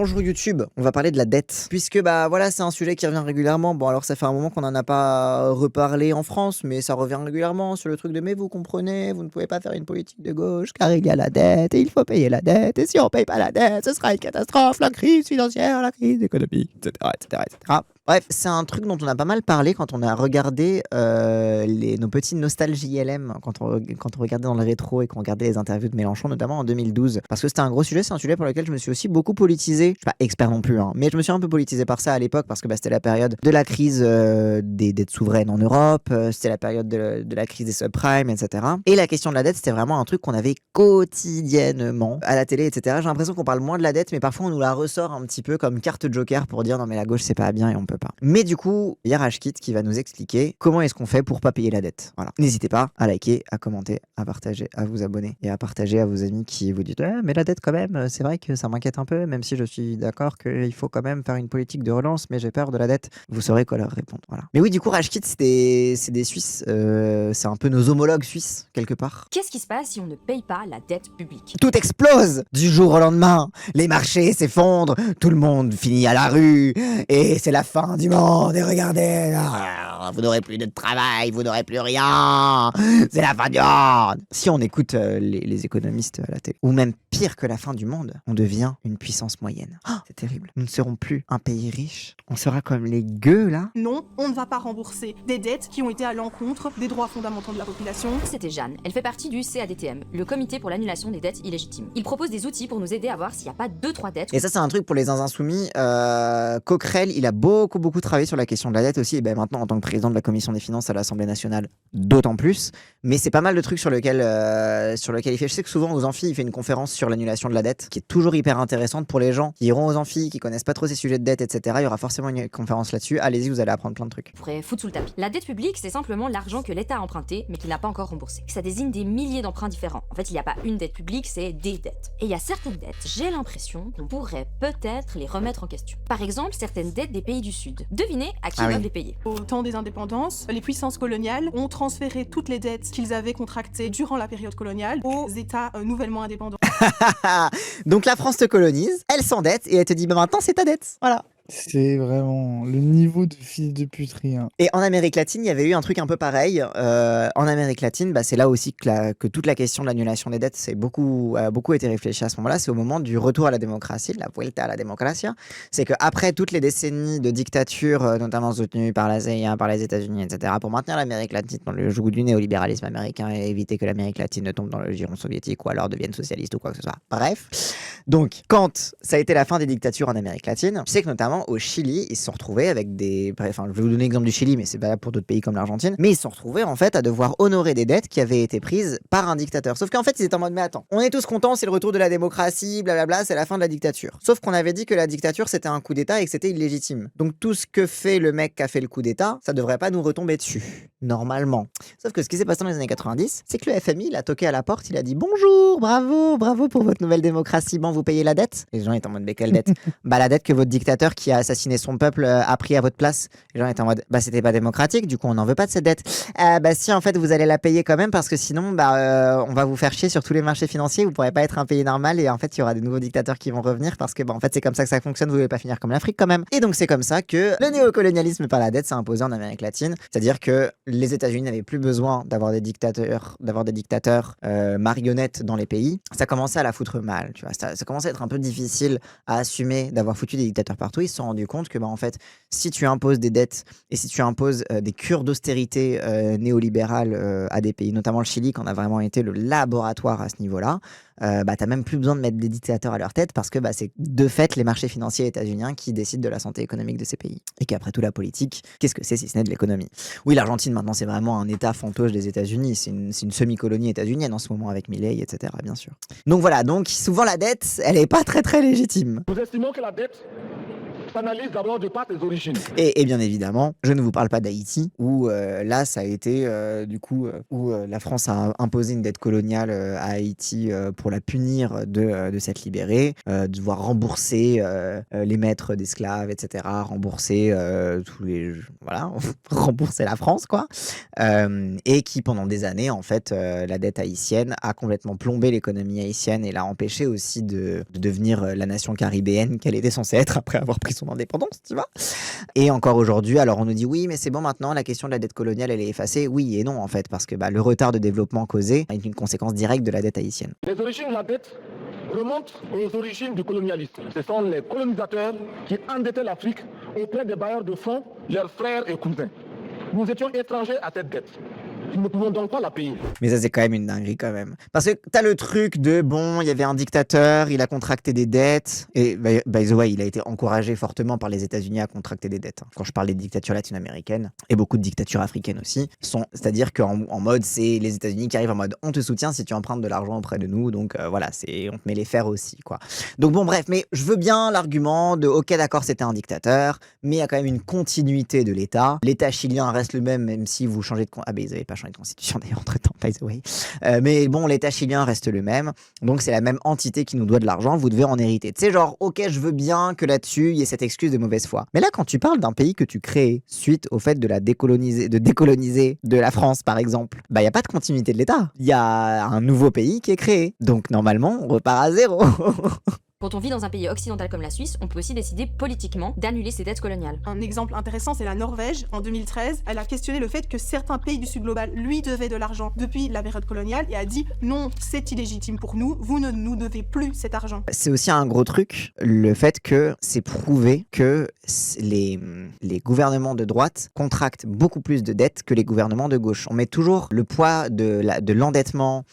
Bonjour YouTube, on va parler de la dette. Puisque bah voilà, c'est un sujet qui revient régulièrement. Bon alors ça fait un moment qu'on n'en a pas reparlé en France, mais ça revient régulièrement sur le truc de mais vous comprenez, vous ne pouvez pas faire une politique de gauche car il y a la dette et il faut payer la dette. Et si on paye pas la dette, ce sera une catastrophe, la crise financière, la crise économique, etc. etc., etc. Bref, c'est un truc dont on a pas mal parlé quand on a regardé nos petits nostalgie LM, quand on regardait dans le rétro et qu'on regardait les interviews de Mélenchon, notamment en 2012. Parce que c'était un gros sujet, c'est un sujet pour lequel je me suis aussi beaucoup politisé. Je suis pas expert non plus, hein, mais je me suis un peu politisé par ça à l'époque parce que c'était la période de la crise des dettes souveraines en Europe, c'était la période de la crise des subprimes, etc. Et la question de la dette, c'était vraiment un truc qu'on avait quotidiennement à la télé, etc. J'ai l'impression qu'on parle moins de la dette, mais parfois on nous la ressort un petit peu comme carte joker pour dire non mais la gauche c'est pas bien et on peut pas. Mais du coup, il y a Rashkit qui va nous expliquer comment est-ce qu'on fait pour pas payer la dette. Voilà. N'hésitez pas à liker, à commenter, à partager, à vous abonner et à partager à vos amis qui vous disent mais la dette quand même, c'est vrai que ça m'inquiète un peu, même si je suis d'accord qu'il faut quand même faire une politique de relance, mais j'ai peur de la dette. Vous saurez quoi leur répondre. Voilà. Mais oui, du coup, Rashkit, c'est des Suisses, c'est un peu nos homologues suisses quelque part. Qu'est-ce qui se passe si on ne paye pas la dette publique? Tout explose du jour au lendemain. Les marchés s'effondrent, tout le monde finit à la rue et c'est la fin du monde. Et regardez, vous n'aurez plus de travail, vous n'aurez plus rien. C'est la fin du monde. Si on écoute les économistes à la télé, ou même pire que la fin du monde, on devient une puissance moyenne. Oh, c'est terrible. Nous ne serons plus un pays riche. On sera comme les gueux là. Non, on ne va pas rembourser des dettes qui ont été à l'encontre des droits fondamentaux de la population. C'était Jeanne. Elle fait partie du CADTM, le comité pour l'annulation des dettes illégitimes. Il propose des outils pour nous aider à voir s'il n'y a pas 2-3 dettes. Et ça, c'est un truc pour les insoumis. Coquerel, il a beaucoup travaillé sur la question de la dette aussi. Et ben maintenant, en tant que président de la commission des finances à l'Assemblée nationale, d'autant plus. Mais c'est pas mal de trucs sur lequel il fait. Je sais que souvent aux amphis, il fait une conférence sur l'annulation de la dette, qui est toujours hyper intéressante pour les gens qui iront aux amphis, qui connaissent pas trop ces sujets de dette, etc. Il y aura forcément une conférence là-dessus. Allez-y, vous allez apprendre plein de trucs. On pourrait foutre sous le tapis. La dette publique, c'est simplement l'argent que l'État a emprunté, mais qu'il n'a pas encore remboursé. Ça désigne des milliers d'emprunts différents. En fait, il n'y a pas une dette publique, c'est des dettes. Et il y a certaines dettes, j'ai l'impression qu'on pourrait peut-être les remettre en question. Par exemple, certaines dettes des pays du Sud. Devinez à qui doivent les payer. Au temps des indépendances, les puissances coloniales ont transféré toutes les dettes qu'ils avaient contractées durant la période coloniale aux États nouvellement indépendants. Donc la France te colonise, elle s'endette et elle te dit bah maintenant c'est ta dette. Voilà. C'est vraiment le niveau de fils de puterie. Hein. Et en Amérique latine, il y avait eu un truc un peu pareil. En Amérique latine, c'est là aussi que toute la question de l'annulation des dettes a beaucoup été réfléchie à ce moment-là. C'est au moment du retour à la démocratie, de la vuelta à la democracia. C'est qu'après toutes les décennies de dictature, notamment soutenues par la CIA, par les États-Unis, etc., pour maintenir l'Amérique latine dans le joug du néolibéralisme américain et éviter que l'Amérique latine ne tombe dans le giron soviétique ou alors devienne socialiste ou quoi que ce soit. Bref. Donc, quand ça a été la fin des dictatures en Amérique latine, je sais que notamment au Chili, ils se sont retrouvés avec des... Enfin, je vais vous donner l'exemple du Chili, mais c'est valable pour d'autres pays comme l'Argentine. Mais ils se sont retrouvés, en fait, à devoir honorer des dettes qui avaient été prises par un dictateur. Sauf qu'en fait, ils étaient en mode, mais attends, on est tous contents, c'est le retour de la démocratie, blablabla, c'est la fin de la dictature. Sauf qu'on avait dit que la dictature, c'était un coup d'État et que c'était illégitime. Donc, tout ce que fait le mec qui a fait le coup d'État, ça devrait pas nous retomber dessus. Normalement. Sauf que ce qui s'est passé dans les années 90, c'est que le FMI, il a toqué à la porte, il a dit, bonjour, bravo pour votre nouvelle démocratie, bon, vous payez la dette? Les gens étaient en mode, mais quelle dette? Bah, la dette que votre dictateur qui a assassiné son peuple a pris à votre place. Les gens étaient en mode, bah, c'était pas démocratique, du coup, on n'en veut pas de cette dette. Bah, si, en fait, vous allez la payer quand même parce que sinon, on va vous faire chier sur tous les marchés financiers, vous pourrez pas être un pays normal et en fait, il y aura des nouveaux dictateurs qui vont revenir parce que, en fait, c'est comme ça que ça fonctionne, vous voulez pas finir comme l'Afrique quand même. Et donc, c'est comme ça que le néocolonialisme par la dette s'est imposé en Amérique latine. C'est-à-dire que les États-Unis n'avaient plus besoin d'avoir des dictateurs, marionnettes dans les pays. Ça commençait à la foutre mal, tu vois. Ça commençait à être un peu difficile à assumer d'avoir foutu des dictateurs partout. Ils se sont rendus compte que, en fait, si tu imposes des dettes et si tu imposes des cures d'austérité néolibérales à des pays, notamment le Chili, qui en a vraiment été le laboratoire à ce niveau-là, t'as même plus besoin de mettre des dictateurs à leur tête parce que c'est de fait les marchés financiers états-uniens qui décident de la santé économique de ces pays. Et qu'après tout, la politique, qu'est-ce que c'est si ce n'est de l'économie? Oui, l'Argentine maintenant c'est vraiment un état fantoche des États-Unis, c'est une semi-colonie états-unienne en ce moment avec Milei, etc. bien sûr. Donc voilà, donc souvent la dette, elle est pas très légitime. Nous estimons que la dette s'analyse d'abord de par ses origines. Et bien évidemment, je ne vous parle pas d'Haïti, où là, ça a été où la France a imposé une dette coloniale à Haïti pour la punir de s'être libérée, devoir rembourser les maîtres d'esclaves, etc., rembourser tous les... Voilà, rembourser la France, quoi. Et qui, pendant des années, en fait, la dette haïtienne a complètement plombé l'économie haïtienne et l'a empêchée aussi de devenir la nation caribéenne qu'elle était censée être après avoir pris son indépendance, tu vois. Et encore aujourd'hui, alors on nous dit oui, mais c'est bon maintenant, la question de la dette coloniale, elle est effacée. Oui et non, en fait, parce que le retard de développement causé est une conséquence directe de la dette haïtienne. Les origines de la dette remontent aux origines du colonialisme. Ce sont les colonisateurs qui endettaient l'Afrique auprès des bailleurs de fonds, leurs frères et cousins. Nous étions étrangers à cette dette. Nous ne pouvons donc pas la payer. Mais ça, c'est quand même une dinguerie, quand même. Parce que t'as le truc de, bon, il y avait un dictateur, il a contracté des dettes. Et, by the way, il a été encouragé fortement par les États-Unis à contracter des dettes. Quand je parle des dictatures latino-américaines, et beaucoup de dictatures africaines aussi, c'est-à-dire qu'en mode, c'est les États-Unis qui arrivent en mode, on te soutient si tu empruntes de l'argent auprès de nous. Donc voilà, on te met les fers aussi, quoi. Donc bon, bref, mais je veux bien l'argument de, ok, d'accord, c'était un dictateur, mais il y a quand même une continuité de l'État. L'État chilien reste le même si vous changez de... Ah ben, ils n'avaient pas changé de constitution d'ailleurs entre-temps, by the way. Mais bon, l'État chilien reste le même. Donc, c'est la même entité qui nous doit de l'argent. Vous devez en hériter. Tu sais, genre, ok, je veux bien que là-dessus, il y ait cette excuse de mauvaise foi. Mais là, quand tu parles d'un pays que tu crées suite au fait de décoloniser de la France, par exemple, il n'y a pas de continuité de l'État. Il y a un nouveau pays qui est créé. Donc, normalement, on repart à zéro. Quand on vit dans un pays occidental comme la Suisse, on peut aussi décider politiquement d'annuler ses dettes coloniales. Un exemple intéressant, c'est la Norvège. En 2013, elle a questionné le fait que certains pays du Sud global lui devaient de l'argent depuis la période coloniale et a dit non, c'est illégitime pour nous, vous ne nous devez plus cet argent. C'est aussi un gros truc, le fait que c'est prouvé que les gouvernements de droite contractent beaucoup plus de dettes que les gouvernements de gauche. On met toujours le poids de l'endettement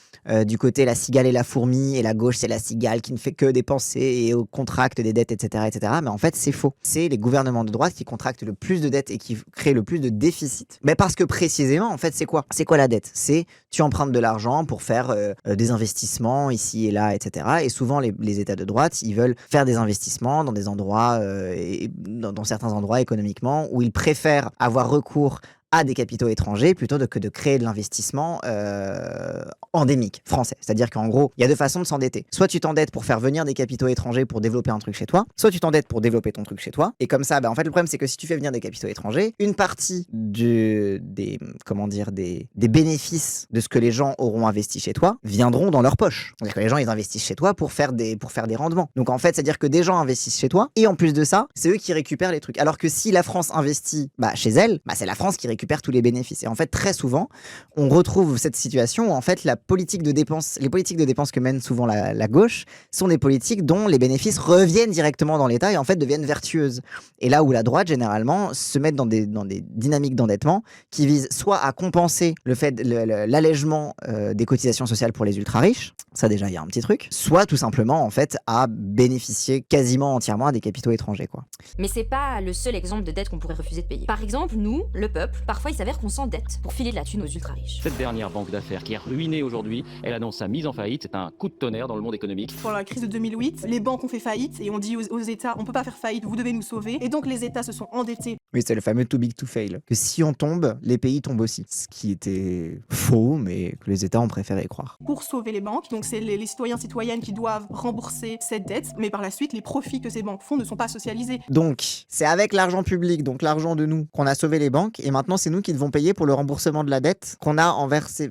du côté la cigale et la fourmi, et la gauche c'est la cigale qui ne fait que dépenser et au contracte des dettes, etc., etc. Mais en fait, c'est faux. C'est les gouvernements de droite qui contractent le plus de dettes et qui créent le plus de déficits. Mais parce que précisément, en fait, c'est quoi la dette? C'est tu empruntes de l'argent pour faire des investissements ici et là, etc. Et souvent, les États de droite, ils veulent faire des investissements dans des endroits, dans certains endroits économiquement, où ils préfèrent avoir recours à des capitaux étrangers plutôt que de créer de l'investissement endémique français. C'est-à-dire qu'en gros, il y a deux façons de s'endetter. Soit tu t'endettes pour faire venir des capitaux étrangers pour développer un truc chez toi, soit tu t'endettes pour développer ton truc chez toi. Et comme ça, en fait, le problème, c'est que si tu fais venir des capitaux étrangers, une partie des bénéfices de ce que les gens auront investi chez toi viendront dans leur poche. C'est-à-dire que les gens, ils investissent chez toi pour faire des rendements. Donc en fait, c'est-à-dire que des gens investissent chez toi et en plus de ça, c'est eux qui récupèrent les trucs. Alors que si la France investit chez elle, c'est la France qui récupère tous les bénéfices. Et en fait, très souvent, on retrouve cette situation où en fait, les politiques de dépenses que mène souvent la gauche sont des politiques dont les bénéfices reviennent directement dans l'État et en fait deviennent vertueuses. Et là où la droite, généralement, se met dans des dynamiques d'endettement qui visent soit à compenser l'allègement des cotisations sociales pour les ultra-riches, ça déjà, il y a un petit truc, soit tout simplement, en fait, à bénéficier quasiment entièrement à des capitaux étrangers, quoi. Mais c'est pas le seul exemple de dette qu'on pourrait refuser de payer. Par exemple, nous, le peuple, parfois il s'avère qu'on s'endette pour filer de la thune aux ultra-riches. Cette dernière banque d'affaires qui est ruinée aujourd'hui, elle annonce sa mise en faillite. C'est un coup de tonnerre dans le monde économique. Pendant la crise de 2008, les banques ont fait faillite et on dit aux États, on peut pas faire faillite, vous devez nous sauver. Et donc les États se sont endettés. Oui, c'est le fameux too big to fail. Que si on tombe, les pays tombent aussi. Ce qui était faux, mais que les États ont préféré croire. Pour sauver les banques, donc c'est les citoyens-citoyennes qui doivent rembourser cette dette, mais par la suite, les profits que ces banques font ne sont pas socialisés. Donc, c'est avec l'argent public, donc l'argent de nous, qu'on a sauvé les banques, et maintenant c'est nous qui devons payer pour le remboursement de la dette qu'on a envers ces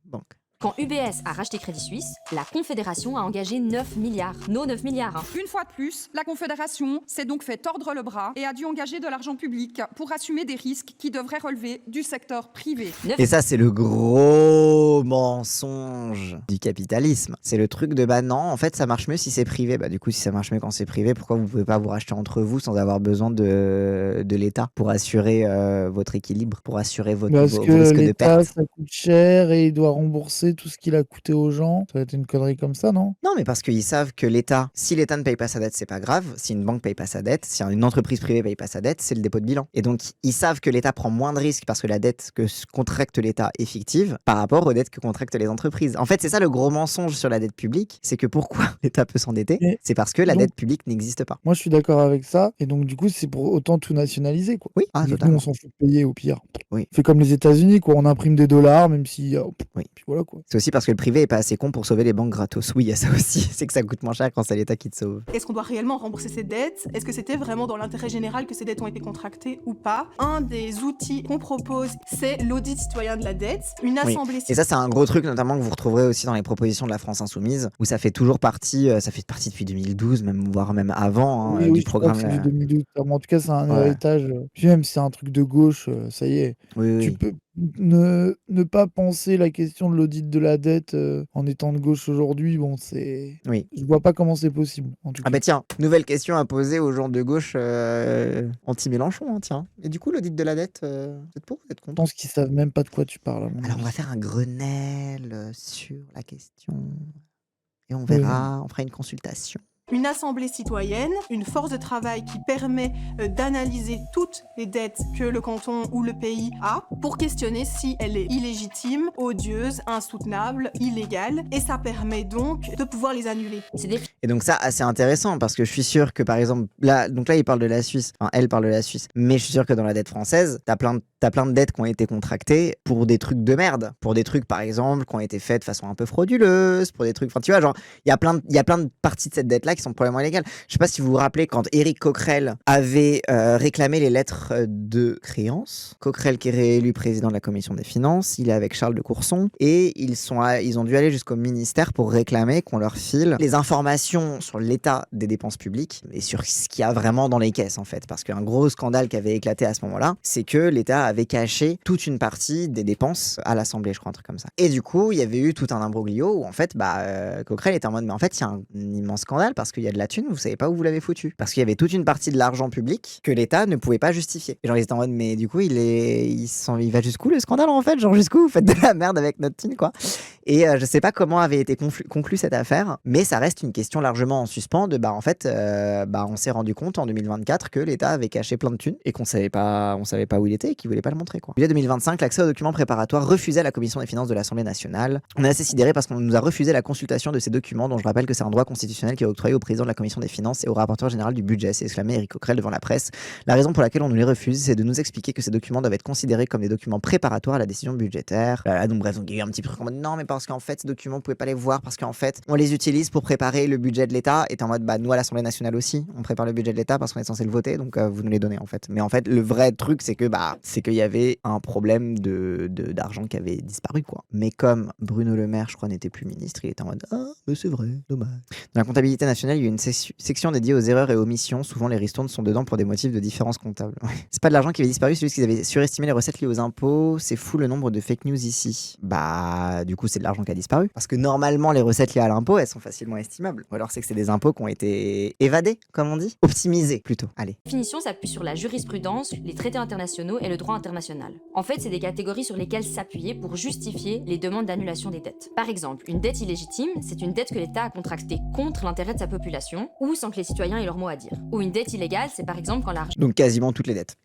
banques. Quand UBS a racheté Crédit Suisse, la Confédération a engagé 9 milliards. Nos 9 milliards, hein. Une fois de plus, la Confédération s'est donc fait tordre le bras et a dû engager de l'argent public pour assumer des risques qui devraient relever du secteur privé. Et ça, c'est le gros mensonge du capitalisme. C'est le truc de non, en fait, ça marche mieux si c'est privé. Du coup, si ça marche mieux quand c'est privé, pourquoi vous pouvez pas vous racheter entre vous sans avoir besoin de l'État pour assurer votre équilibre, pour assurer vos risques de l'État, perte? ça coûte cher et il doit rembourser demander tout ce qu'il a coûté aux gens. Ça va être une connerie comme ça, non? Non, mais parce qu'ils savent que si l'État ne paye pas sa dette, c'est pas grave. Si une banque paye pas sa dette, si une entreprise privée paye pas sa dette, c'est le dépôt de bilan. Et donc, ils savent que l'État prend moins de risques parce que la dette que contracte l'État est fictive par rapport aux dettes que contractent les entreprises. En fait, c'est ça le gros mensonge sur la dette publique, c'est que pourquoi l'État peut s'endetter, Mais c'est parce que la donc, dette publique n'existe pas. moi, je suis d'accord avec ça. Et donc, du coup, c'est pour autant tout nationaliser, quoi. Oui, Vu que nous, totalement. on s'en fout de payer au pire. Oui. On fait comme les États-Unis, quoi. On imprime des dollars, même si. Oui. Puis voilà, quoi. C'est aussi parce que le privé est pas assez con pour sauver les banques gratos. Oui, il y a ça aussi. C'est que ça coûte moins cher quand c'est l'État qui te sauve. Est-ce qu'on doit réellement rembourser ces dettes? Est-ce que c'était vraiment dans l'intérêt général que ces dettes ont été contractées ou pas? Un des outils qu'on propose, c'est l'audit citoyen de la dette, une Oui. assemblée Et ça, c'est un gros truc, notamment que vous retrouverez aussi dans les propositions de la France Insoumise, où ça fait toujours partie, ça fait partie depuis 2012, voire même avant, Oui, du oui, je crois que programme. c'est du 2012. En tout cas, c'est un Ouais. héritage. Puis même si c'est un truc de gauche, ça y est. Oui, Tu oui. peux ne pas penser la question de l'audit de la dette en étant de gauche aujourd'hui. Bon, c'est. Oui. Je vois pas comment c'est possible, en tout Ah cas. bah tiens, nouvelle question à poser aux gens de gauche anti-Mélenchon, hein, tiens. Et du coup, l'audit de la dette, vous êtes pour ou vous êtes Je contre? pense qu'ils savent même pas de quoi tu parles, à mon Alors, on avis. va faire un Grenelle sur la question. Et on Oui, verra, on fera une consultation. Une assemblée citoyenne, une force de travail qui permet d'analyser toutes les dettes que le canton ou le pays a pour questionner si elle est illégitime, odieuse, insoutenable, illégale, et ça permet donc de pouvoir les annuler. C'est des Et donc ça, assez intéressant, parce que je suis sûr que, par exemple, là, il parle de la Suisse, enfin, elle parle de la Suisse, mais je suis sûr que dans la dette française, t'as plein de dettes qui ont été contractées pour des trucs de merde, pour des trucs, par exemple, qui ont été faits de façon un peu frauduleuse, pour des trucs, enfin, tu vois, genre, il y a plein de parties de cette dette-là qui sont probablement illégales. Je sais pas si vous vous rappelez quand Éric Coquerel avait réclamé les lettres de créance. Coquerel qui est réélu président de la commission des finances, il est avec Charles de Courson, et ils ont dû aller jusqu'au ministère pour réclamer qu'on leur file les informations sur l'état des dépenses publiques et sur ce qu'il y a vraiment dans les caisses, en fait. Parce qu'un gros scandale qui avait éclaté à ce moment-là, c'est que l'État avait caché toute une partie des dépenses à l'Assemblée, je crois, un truc comme ça. Et du coup, il y avait eu tout un imbroglio où, en fait, Coquerel était en mode, mais en fait, il y a un immense scandale parce qu'il y a de la thune, vous savez pas où vous l'avez foutu. Parce qu'il y avait toute une partie de l'argent public que l'État ne pouvait pas justifier. Et genre, ils étaient en mode, mais du coup, il va jusqu'où le scandale, en fait? Genre, jusqu'où vous faites de la merde avec notre thune, quoi? Et je sais pas comment avait été conclue cette affaire, mais ça reste une question largement en suspens de, on s'est rendu compte en 2024 que l'État avait caché plein de thunes et qu'on savait pas où il était et qu'il voulait pas le montrer, quoi. Juillet 2025, l'accès aux documents préparatoires refusé à la Commission des finances de l'Assemblée nationale. On est assez sidéré parce qu'on nous a refusé la consultation de ces documents, dont je rappelle que c'est un droit constitutionnel qui est octroyé au président de la Commission des finances et au rapporteur général du budget, s'est exclamé Éric Coquerel devant la presse. La raison pour laquelle on nous les refuse, c'est de nous expliquer que ces documents doivent être considérés comme des documents préparatoires à la décision budgétaire. Donc bref, il y a eu un petit truc en mode non, mais parce qu'en fait, ces documents, vous pouvez pas les voir parce qu'en fait, on les utilise pour préparer le budget de l'État. Et en mode, nous à l'Assemblée nationale aussi, on prépare le budget de l'État parce qu'on est censé le voter, donc vous nous les donnez, en fait. Mais en fait, le vrai truc, c'est qu'il y avait un problème d'argent qui avait disparu, quoi. Mais comme Bruno Le Maire, je crois, n'était plus ministre, il était en mode ah, mais c'est vrai, dommage. Dans la comptabilité nationale, il y a une section dédiée aux erreurs et omissions. Souvent, les ristournes sont dedans pour des motifs de différence comptable. Ouais. C'est pas de l'argent qui avait disparu, c'est juste qu'ils avaient surestimé les recettes liées aux impôts. C'est fou le nombre de fake news ici. Du coup, c'est de l'argent qui a disparu. Parce que normalement, les recettes liées à l'impôt, elles sont facilement estimables. Ou alors, c'est que c'est des impôts qui ont été évadés, comme on dit. Optimisés, plutôt. Allez. La définition s'appuie sur la jurisprudence, les traités internationaux et le droit international. En fait, c'est des catégories sur lesquelles s'appuyer pour justifier les demandes d'annulation des dettes. Par exemple, une dette illégitime, c'est une dette que l'État a contractée contre l'intérêt de sa population ou sans que les citoyens aient leur mot à dire. Ou une dette illégale, c'est par exemple quand l'argent Donc, quasiment toutes les dettes.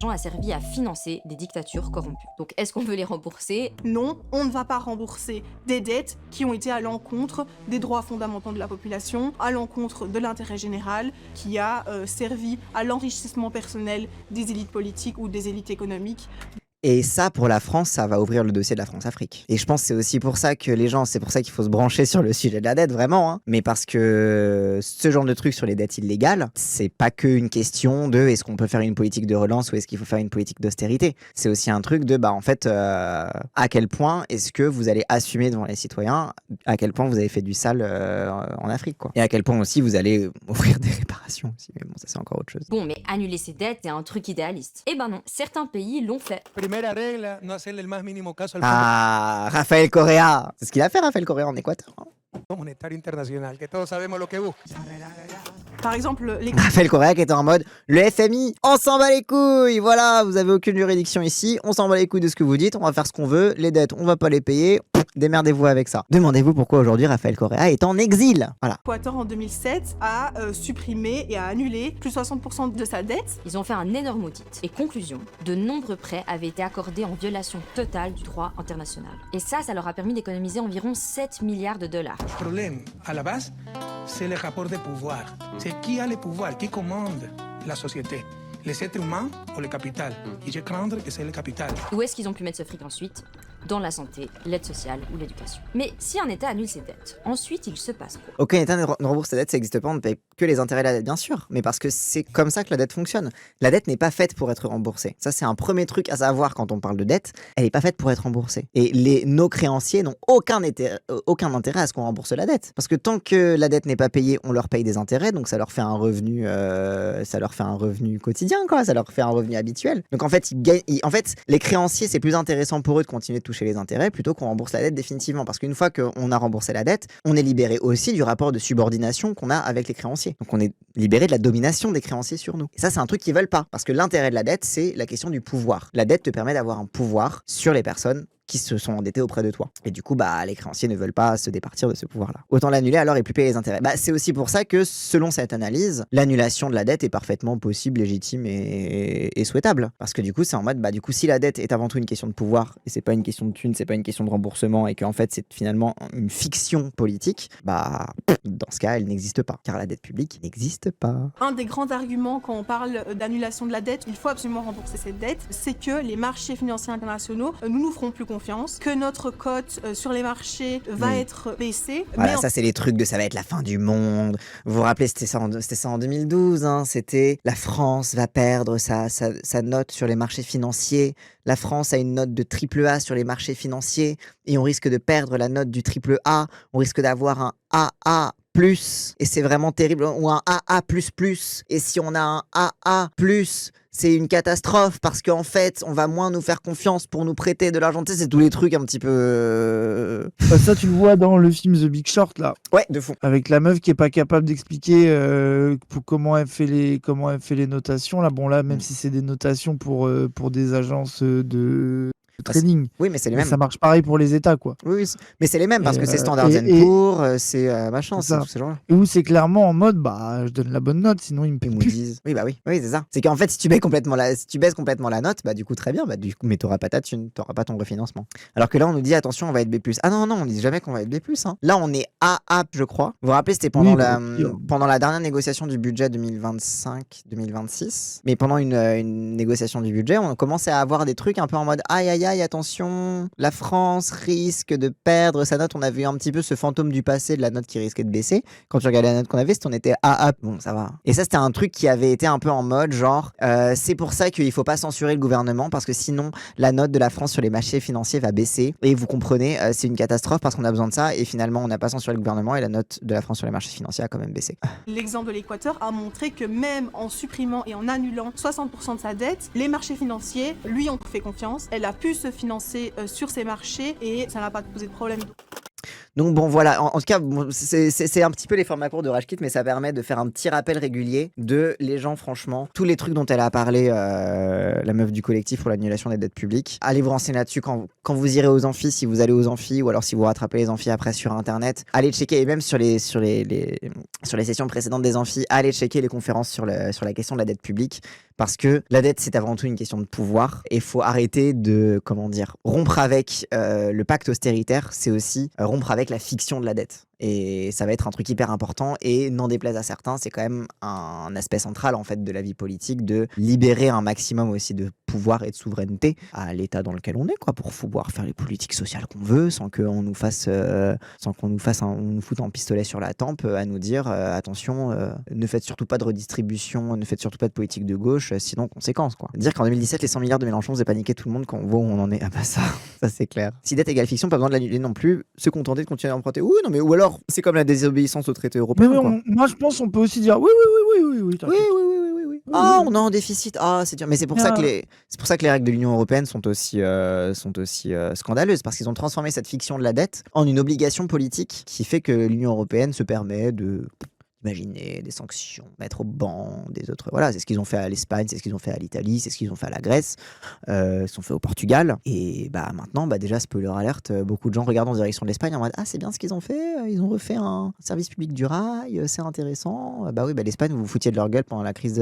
a servi à financer des dictatures corrompues. Donc, est-ce qu'on veut les rembourser? Non, on ne va pas rembourser des dettes qui ont été à l'encontre des droits fondamentaux de la population, à l'encontre de l'intérêt général, qui a servi à l'enrichissement personnel des élites politiques ou des élites économiques. Et ça, pour la France, ça va ouvrir le dossier de la France-Afrique. Et je pense que c'est aussi pour ça que c'est pour ça qu'il faut se brancher sur le sujet de la dette, vraiment. Hein. Mais parce que ce genre de truc sur les dettes illégales, c'est pas qu'une question de est-ce qu'on peut faire une politique de relance ou est-ce qu'il faut faire une politique d'austérité. C'est aussi un truc de, à quel point est-ce que vous allez assumer devant les citoyens, à quel point vous avez fait du sale en Afrique, quoi. Et à quel point aussi vous allez offrir des réparations aussi. Mais bon, ça c'est encore autre chose. Bon, mais annuler ces dettes, c'est un truc idéaliste. Eh ben non, certains pays l'ont fait. Primera regla, no hacerle el más mínimo caso al Ah, Rafael Correa. C'est ce qu'il a fait, Rafael Correa, en Équateur. Hein. Fondo Monetario Internacional, que todos sabemos lo que busca. Par exemple, les Rafael Correa qui était en mode le FMI, on s'en bat les couilles, voilà, vous avez aucune juridiction ici, on s'en bat les couilles de ce que vous dites, on va faire ce qu'on veut, les dettes, on va pas les payer. démerdez-vous avec ça. Demandez-vous pourquoi aujourd'hui Rafael Correa est en exil. Voilà. L'Équateur, en 2007, a supprimé et a annulé plus de 60% de sa dette. Ils ont fait un énorme audit. Et conclusion, de nombreux prêts avaient été accordés en violation totale du droit international. Et ça leur a permis d'économiser environ 7 milliards de dollars. Le problème, à la base, c'est le rapport de pouvoir. C'est qui a le pouvoir, qui commande la société. Les êtres humains ou le capital. Et je crains que c'est le capital. Où est-ce qu'ils ont pu mettre ce fric ensuite? Dans la santé, l'aide sociale ou l'éducation. Mais si un État annule ses dettes, ensuite il se passe quoi? Aucun État ne rembourse sa dette, ça n'existe pas, on ne paye que les intérêts de la dette, bien sûr, mais parce que c'est comme ça que la dette fonctionne. La dette n'est pas faite pour être remboursée. Ça, c'est un premier truc à savoir quand on parle de dette, elle n'est pas faite pour être remboursée. Et nos créanciers n'ont aucun intérêt à ce qu'on rembourse la dette. Parce que tant que la dette n'est pas payée, on leur paye des intérêts, donc ça leur fait un revenu, quotidien, quoi, ça leur fait un revenu habituel. Donc en fait, les créanciers, c'est plus intéressant pour eux de continuer de toucher les intérêts plutôt qu'on rembourse la dette définitivement. Parce qu'une fois qu'on a remboursé la dette, on est libéré aussi du rapport de subordination qu'on a avec les créanciers. Donc on est libéré de la domination des créanciers sur nous. Et ça, c'est un truc qu'ils veulent pas. Parce que l'intérêt de la dette, c'est la question du pouvoir. La dette te permet d'avoir un pouvoir sur les personnes qui se sont endettés auprès de toi. Et du coup, les créanciers ne veulent pas se départir de ce pouvoir-là. Autant l'annuler alors et plus payer les intérêts. C'est aussi pour ça que, selon cette analyse, l'annulation de la dette est parfaitement possible, légitime et souhaitable. Parce que du coup, c'est en mode, si la dette est avant tout une question de pouvoir, et c'est pas une question de thune, c'est pas une question de remboursement, et qu'en fait, c'est finalement une fiction politique, dans ce cas, elle n'existe pas. Car la dette publique n'existe pas. Un des grands arguments quand on parle d'annulation de la dette, il faut absolument rembourser cette dette, c'est que les marchés financiers internationaux ne nous feront plus confiance, que notre cote sur les marchés va être baissée. Voilà, ça c'est les trucs de ça va être la fin du monde. Vous vous rappelez, c'était ça en 2012, c'était la France va perdre sa note sur les marchés financiers. La France a une note de triple A sur les marchés financiers et on risque de perdre la note du triple A. On risque d'avoir un AA+, et c'est vraiment terrible, ou un AA++, et si on a un AA+, c'est une catastrophe parce qu'en fait, on va moins nous faire confiance pour nous prêter de l'argent. Tu sais, c'est tous les trucs un petit peu... Ça, tu le vois dans le film The Big Short, là. Ouais, de fou. Avec la meuf qui est pas capable d'expliquer comment elle fait les notations. Là, même si c'est des notations pour des agences de trading. Oui, mais c'est les mêmes. Ça marche pareil pour les États, quoi. Oui, mais c'est les mêmes parce que c'est Standard & Poor's, c'est machin, c'est tous ces gens-là. Et où c'est clairement en mode, je donne la bonne note, sinon ils me payent plus. Oui, oui, c'est ça. C'est qu'en fait, si tu baisses complètement la note, du coup, très bien, mais t'auras pas ta thune, t'auras pas ton refinancement. Alors que là, on nous dit, attention, on va être B+. Ah non, on dit jamais qu'on va être B+. Là, on est AA, je crois. Vous vous rappelez, c'était pendant la dernière négociation du budget 2025-2026. Mais pendant une négociation du budget, on commençait à avoir des trucs un peu en mode, aïe, attention, la France risque de perdre sa note. On avait eu un petit peu ce fantôme du passé de la note qui risquait de baisser. Quand tu regardais la note qu'on avait, on était AA. Bon, ça va. Et ça, c'était un truc qui avait été un peu en mode genre, c'est pour ça qu'il faut pas censurer le gouvernement parce que sinon, la note de la France sur les marchés financiers va baisser. Et vous comprenez, c'est une catastrophe parce qu'on a besoin de ça. Et finalement, on n'a pas censuré le gouvernement et la note de la France sur les marchés financiers a quand même baissé. L'exemple de l'Équateur a montré que même en supprimant et en annulant 60% de sa dette, les marchés financiers lui ont fait confiance. Elle a pu se financer sur ces marchés et ça n'a pas posé de problème. Donc bon voilà, en tout cas c'est un petit peu les formats courts de Rage Quit, mais ça permet de faire un petit rappel régulier de les gens, franchement, tous les trucs dont elle a parlé, la meuf du collectif pour l'annulation des dettes publiques. Allez vous renseigner là-dessus quand vous irez aux amphis, si vous allez aux amphis, ou alors si vous rattrapez les amphis après sur internet, allez checker, et même sur les sessions précédentes des amphis, allez checker les conférences sur la question de la dette publique. Parce que la dette, c'est avant tout une question de pouvoir. Et il faut arrêter de, rompre avec le pacte austéritaire. C'est aussi rompre avec la fiction de la dette. Et ça va être un truc hyper important. Et n'en déplaise à certains, c'est quand même un aspect central en fait de la vie politique de libérer un maximum aussi de pouvoir et de souveraineté à l'état dans lequel on est, quoi, pour pouvoir faire les politiques sociales qu'on veut, sans qu'on nous fasse, on nous foute un pistolet sur la tempe à nous dire attention, ne faites surtout pas de redistribution, ne faites surtout pas de politique de gauche, sinon conséquence, quoi. Dire qu'en 2017 les 100 milliards de Mélenchon faisait paniquer tout le monde quand on voit où on en est. Ah bah ça c'est clair. Si dette égale fiction, pas besoin de l'annuler non plus, se contenter de continuer à emprunter. Oui, non mais ou alors c'est comme la désobéissance au traité européen. Moi je pense qu'on peut aussi dire oui. Oui. Ah, on est en déficit. Ah, c'est dur. Mais c'est pour ça que les règles de l'Union européenne sont aussi scandaleuses parce qu'ils ont transformé cette fiction de la dette en une obligation politique qui fait que l'Union européenne se permet de Imaginer des sanctions, mettre au banc des autres. Voilà, c'est ce qu'ils ont fait à l'Espagne, c'est ce qu'ils ont fait à l'Italie, c'est ce qu'ils ont fait à la Grèce, ce qu'ils ont fait au Portugal. Et bah maintenant, bah déjà, spoiler alerte, beaucoup de gens regardent en direction de l'Espagne en mode ah, c'est bien ce qu'ils ont fait, ils ont refait un service public du rail, c'est intéressant. Bah oui, bah l'Espagne, vous vous foutiez de leur gueule pendant la crise,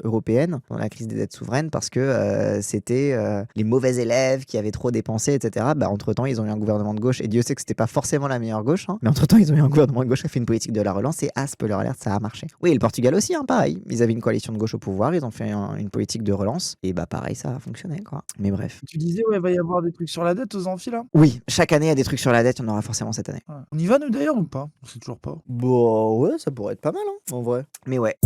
européenne, pendant la crise des dettes souveraines, parce que c'était les mauvais élèves qui avaient trop dépensé, etc. Bah entre-temps, ils ont eu un gouvernement de gauche, et Dieu sait que c'était pas forcément la meilleure gauche, hein, mais entre-temps, ils ont eu un gouvernement de gauche qui a fait une politique de la relance, et spoiler alert, ça a marché. Oui, et le Portugal aussi, hein, pareil. Ils avaient une coalition de gauche au pouvoir, ils ont fait une politique de relance, et bah pareil, ça a fonctionné, quoi. Mais bref. Tu disais, ouais, il va y avoir des trucs sur la dette aux amphis, là? Oui, chaque année, il y a des trucs sur la dette, il y en aura forcément cette année. Ouais. On y va, nous, d'ailleurs, ou pas? On sait toujours pas. Bon, ouais, ça pourrait être pas mal, hein, en vrai. Mais ouais.